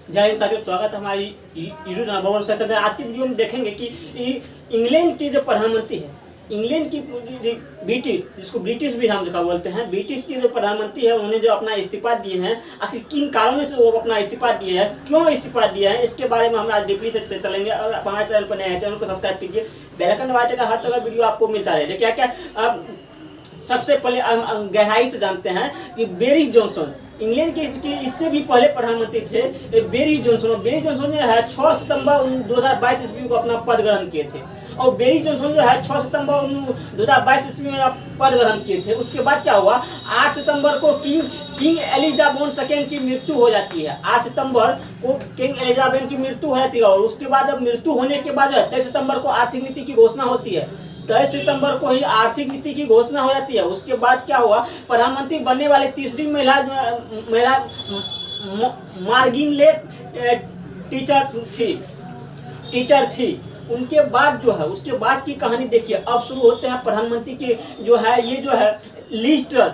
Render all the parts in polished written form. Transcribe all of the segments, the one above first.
जय हिंद साथियों, स्वागत है हमारी यूट्यूब चैनल। आज की वीडियो में देखेंगे कि इंग्लैंड की जो प्रधानमंत्री है, इंग्लैंड की ब्रिटिश, जिसको ब्रिटिश भी हम बोलते हैं, ब्रिटिश की जो प्रधानमंत्री है उन्होंने जो अपना इस्तीफा दिए हैं, आखिर किन कारणों से वो अपना इस्तीफा दिए हैं, क्यों इस्तीफा दिए हैं, इसके बारे में हम आज डीपली से चलेंगे। और आप हमारे चैनल पर नए हैं, चैनल को सब्सक्राइब कीजिए, बेल आइकन दबाइए का हर तरह का वीडियो आपको मिलता रहे। क्या क्या अब सबसे पहले गहराई से जानते हैं कि बोरिस जॉनसन इंग्लैंड के इससे भी पहले प्रधानमंत्री थे। बोरिस जॉनसन जो है 6 सितंबर 2022 ईस्वी को अपना पद ग्रहण किए थे। और बोरिस जॉनसन जो है 6 सितंबर 2022 ईस्वी में पद ग्रहण किए थे। उसके बाद क्या हुआ, 8 सितंबर को किंग एलिजाबेथ II की मृत्यु हो जाती है। 8 सितंबर को किंग एलिजाबेथ की मृत्यु हो जाती है। और उसके बाद जब मृत्यु होने के बाद 23 सितंबर को आर्थिक नीति की घोषणा होती है। 23 सितंबर को ही आर्थिक नीति की घोषणा हो जाती है। उसके बाद क्या हुआ, प्रधानमंत्री बनने वाली तीसरी महिला मार्गरेट टीचर थी। उनके बाद जो है, उसके बाद की कहानी देखिए। अब शुरू होते हैं प्रधानमंत्री के जो है, ये जो है लिज ट्रस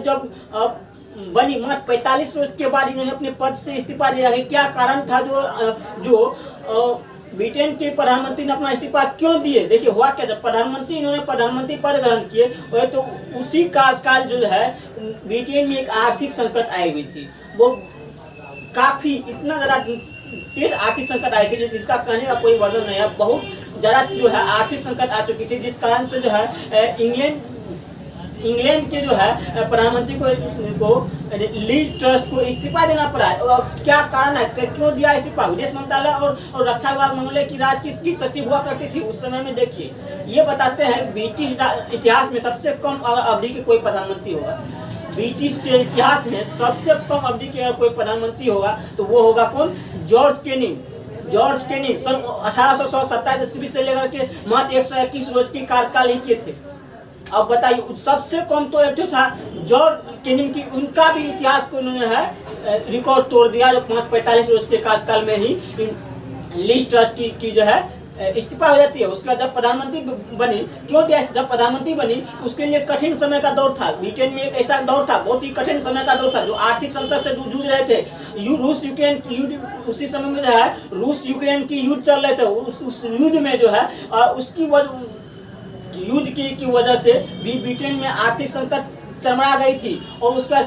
जब बनी, मात्र 45 रोज के बाद इन्होंने अपने पद से इस्तीफा दिया। क्या कारण था जो ब्रिटेन के प्रधानमंत्री ने अपना इस्तीफा क्यों दिए? देखिए हुआ क्या, जब इन्होंने प्रधानमंत्री पद ग्रहण किए तो उसी कार्यकाल जो है ब्रिटेन में एक आर्थिक संकट आई हुई थी। वो काफी इतना ज़्यादा तेज आर्थिक संकट आई थी जिसका कहने का कोई वर्णन नहीं है। बहुत ज़्यादा जो है आर्थिक संकट आ चुकी थी, जिस कारण से जो है इंग्लैंड के जो है प्रधानमंत्री को लिज ट्रस को इस्तीफा देना पड़ा। और क्या कारण है, क्यों दिया इस्तीफा? विदेश मंत्रालय और रक्षा विभाग मंत्रालय की राज किसकी सचिव हुआ करती थी उस समय में? देखिए ये बताते हैं ब्रिटिश इतिहास में सबसे कम अवधि के कोई प्रधानमंत्री होगा। ब्रिटिश के इतिहास में सबसे कम अवधि के अगर कोई प्रधानमंत्री होगा तो वो होगा कौन? जॉर्ज कैनिंग सन 1827 ईस्वी से लेकर के मात्र 121 रोज की कार्यकाल ही किए थे। अब बताइए, सबसे कम तो एक था जॉर्ज कैनिंग की, उनका भी इतिहास को उन्होंने है रिकॉर्ड तोड़ दिया, जो 45 रोज के कार्यकाल में ही लिज ट्रस की जो है इस्तीफा हो जाती है। उसका जब प्रधानमंत्री बनी, क्यों दिया? जब प्रधानमंत्री बनी उसके लिए कठिन समय का दौर था। ब्रिटेन में एक ऐसा दौर था, बहुत ही कठिन समय का दौर था, जो आर्थिक संकट से जूझ रहे थे। रूस यूक्रेन युद्ध, उसी समय में जो है रूस यूक्रेन की युद्ध चल रहे थे। उस युद्ध में जो है उसकी युद्ध की वजह से भी ब्रिटेन में आर्थिक संकट चरमरा गई थी। और उसका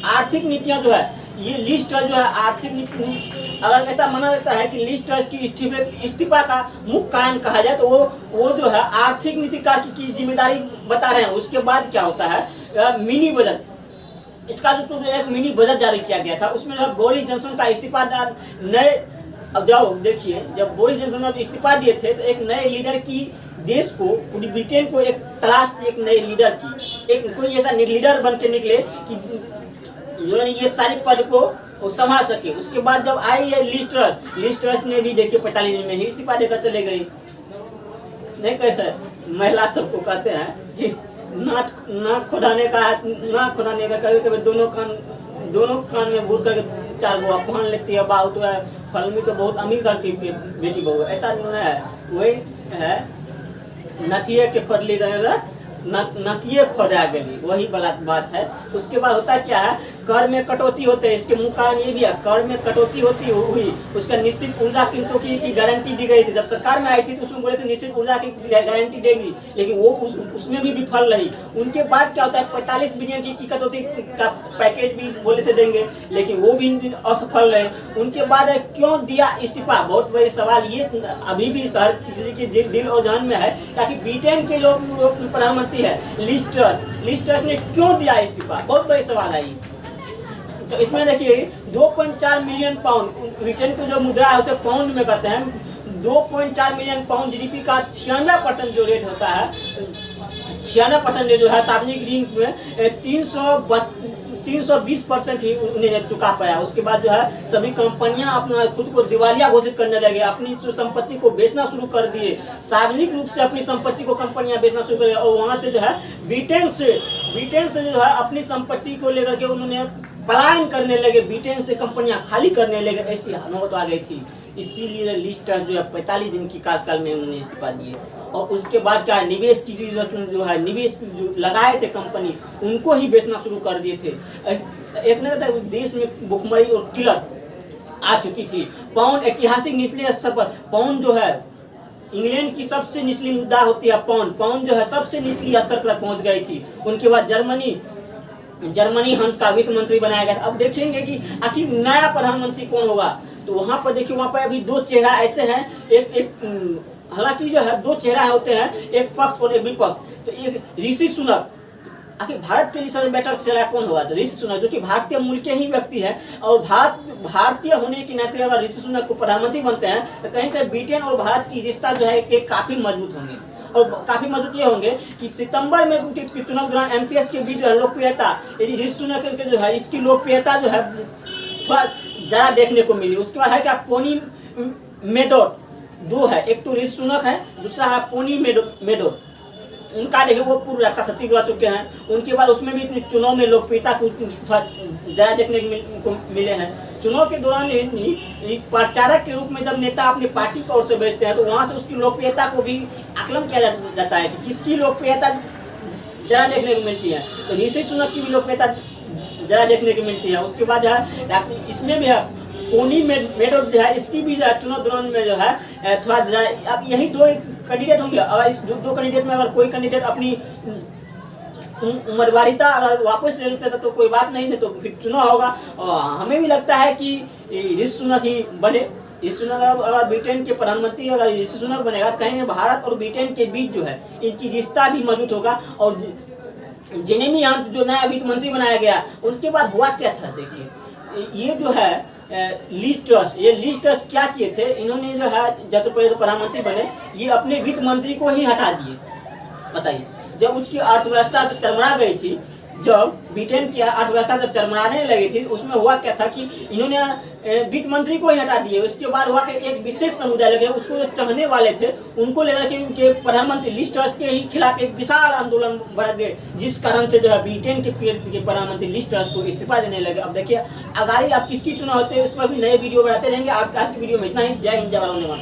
आर्थिक नीतियां जो है, ये लिज ट्रस जो है आर्थिक नीति, अगर ऐसा माना जाता है कि लिज ट्रस की इस्तीफा का मुख्य कारण कहा जाए तो वो जो है आर्थिक नीतिकार की जिम्मेदारी बता रहे हैं। उसके बाद क्या होता है, मिनी बजट, इसका जो एक मिनी बजट जारी किया गया था, उसमें जो बोरिस जॉनसन का इस्तीफा नए, अब जाओ देखिए, जब बोरिस जॉनसन ने इस्तीफा दिए थे तो एक नए लीडर की देश को, पूरी ब्रिटेन को एक तलाश थी, एक नए लीडर की, एक कोई ऐसा लीडर बन के निकले कि जो ये सारी पद को संभाल सके। उसके बाद जब आई है लिज ट्रस ने भी देखिए 45 दिन में ही इस्तीफा देकर चले गई। नहीं कैसे महिला सबको कहते हैं कि नाक खुदाने का कभी दोनों कान में भूल करके 4 गो पहन लेती है। बाहु तो है फलमी तो बहुत अमीर घर की बेटी बहू, ऐसा नहीं है। वही है नथिए के खोदली नकिए खोदा गली, वही बात है। उसके बाद होता क्या है, कर में कटौती होते हैं। इसके मुख्य कारण ये भी है, कर में कटौती होती हुई उसका निश्चित ऊर्जा कीमतों की गारंटी दी गई थी। जब सरकार में आई थी तो उसमें बोले थे निश्चित ऊर्जा की गारंटी देगी, लेकिन वो उसमें भी विफल रही। उनके बाद क्या होता है, 45 बिलियन की कटौती का पैकेज भी बोले थे देंगे, लेकिन वो भी असफल रहे। उनके बाद क्यों दिया इस्तीफा? बहुत बड़े सवाल ये अभी भी हर किसी के दिल और जान में है। ताकि ब्रिटेन के जो प्रधानमंत्री है लिज ट्रस ने क्यों दिया इस्तीफा? बहुत बड़े सवाल है ये। तो इसमें देखिए 2.4 मिलियन पाउंड, ब्रिटेन की जो मुद्रा है उसे पाउंड में कहते हैं। 2.4 मिलियन पाउंड जीडीपी का 96% जो रेट होता है, 96% जो है सार्वजनिक ऋण में 320% ही उन्हें चुका पाया। उसके बाद जो है सभी कंपनियां अपना खुद को दिवालिया घोषित करने लगे, अपनी संपत्ति को बेचना शुरू कर दिए। सार्वजनिक रूप से अपनी संपत्ति को कंपनियां बेचना शुरू कर दिए। और वहां से जो है ब्रिटेन से जो है अपनी संपत्ति को लेकर के उन्होंने पलायन करने लगे। ब्रिटेन से कंपनियां खाली करने लगे, ऐसी नौबत आ गई थी। इसीलिए लिज ट्रस जो है 45 दिन की कार्यकाल में उन्होंने इस्तीफा दिए। और उसके बाद क्या, निवेश की जो है निवेश जो लगाए थे कंपनी, उनको ही बेचना शुरू कर दिए थे। एक न देश में भुखमरी और आ चुकी थी। पाउंड ऐतिहासिक निचले स्तर पर, पाउंड जो है इंग्लैंड की सबसे निचली मुद्रा होती है पाउंड जो है सबसे निचली स्तर पर पहुंच गई थी। उनके बाद जर्मनी हंट का वित्त मंत्री बनाया गया। अब देखेंगे कि आखिर नया प्रधानमंत्री कौन होगा। तो वहां पर देखिए, वहां पर अभी दो चेहरा ऐसे हैं, एक हालांकि जो है दो चेहरा होते हैं, एक पक्ष और एक विपक्ष। तो एक ऋषि सुनक, आखिर भारत के लिए सबसे बेटर चेहरा कौन होगा? तो ऋषि सुनक, जो कि भारतीय मूल के ही व्यक्ति है, और भारतीय होने के नाते अगर ऋषि सुनक को प्रधानमंत्री बनते हैं तो कहीं ना ब्रिटेन और भारत की रिश्ता जो है कि काफी मजबूत होंगे। और काफी मजबूत ये होंगे कि सितंबर में उनके चुनाव के दौरान एमपीएस के बीच जो है लोकप्रियता, यदि ऋषि सुनक के जो है इसकी लोकप्रियता जो है थोड़ा ज्यादा देखने को मिली। उसके बाद है क्या, पोनी मेडोर, दो है, एक तो ऋषि सुनक है, दूसरा है पोनी मेडोर। उनका देखिए वो पूर्व रक्षा सचिव रह चुके हैं। उनके बाद उसमें भी इतने चुनाव में लोकप्रियता को ज्यादा देखने को मिले हैं। चुनाव के दौरान प्रचारक के रूप में जब नेता अपनी पार्टी की ओर से भेजते हैं तो वहां से उसकी लोकप्रियता को भी आकलन किया जाता है कि किसकी लोकप्रियता ज्यादा देखने को मिलती है। तो ऋषि सुनक की भी लोकप्रियता ज्यादा देखने को मिलती है। उसके बाद जो है इसमें भी है पोनी मेडोर जो है, इसकी भी जो है चुनाव दौरान में जो है थोड़ा, अब यही दो कैंडिडेट होंगे। और इस दो कैंडिडेट में अगर कोई कैंडिडेट अपनी उम्मीदवारिता अगर वापस ले लेते तो कोई बात नहीं, तो फिर चुनाव होगा। और हमें भी लगता है कि ऋषि सुनक ही बने। ऋषि सुनक अगर ब्रिटेन के प्रधानमंत्री अगर ऋषि सुनक बनेगा तो कहीं भारत और ब्रिटेन के बीच जो है इनकी रिश्ता भी मजबूत होगा। और जेरेमी हंट जो नया वित्त मंत्री बनाया गया, उसके बाद हुआ क्या था, देखिए ये जो है लीज ट्रस्ट क्या किए थे इन्होंने, जो है जब पहले प्रधानमंत्री बने ये अपने वित्त मंत्री को ही हटा दिए। बताइए, जब उसकी अर्थव्यवस्था चरमरा गई थी, जब ब्रिटेन की अर्थव्यवस्था जब चरमराने लगी थी, उसमें हुआ क्या था कि इन्होंने वित्त मंत्री को ही हटा दिए। उसके बाद हुआ कि एक विशेष समुदाय लगे, उसको जो चाहने वाले थे उनको लेकर के उनके प्रधानमंत्री लीज ट्रस्ट के ही खिलाफ एक विशाल आंदोलन बढ़ गए, जिस कारण से जो है ब्रिटेन के प्रधानमंत्री लीज ट्रस्ट को इस्तीफा देने लगे। अब देखिए आगामी आप किसकी चुनाव होते हैं उस पर भी नए वीडियो बनाते रहेंगे। आप आज की वीडियो में इतना ही। जय हिंद, जय भारत।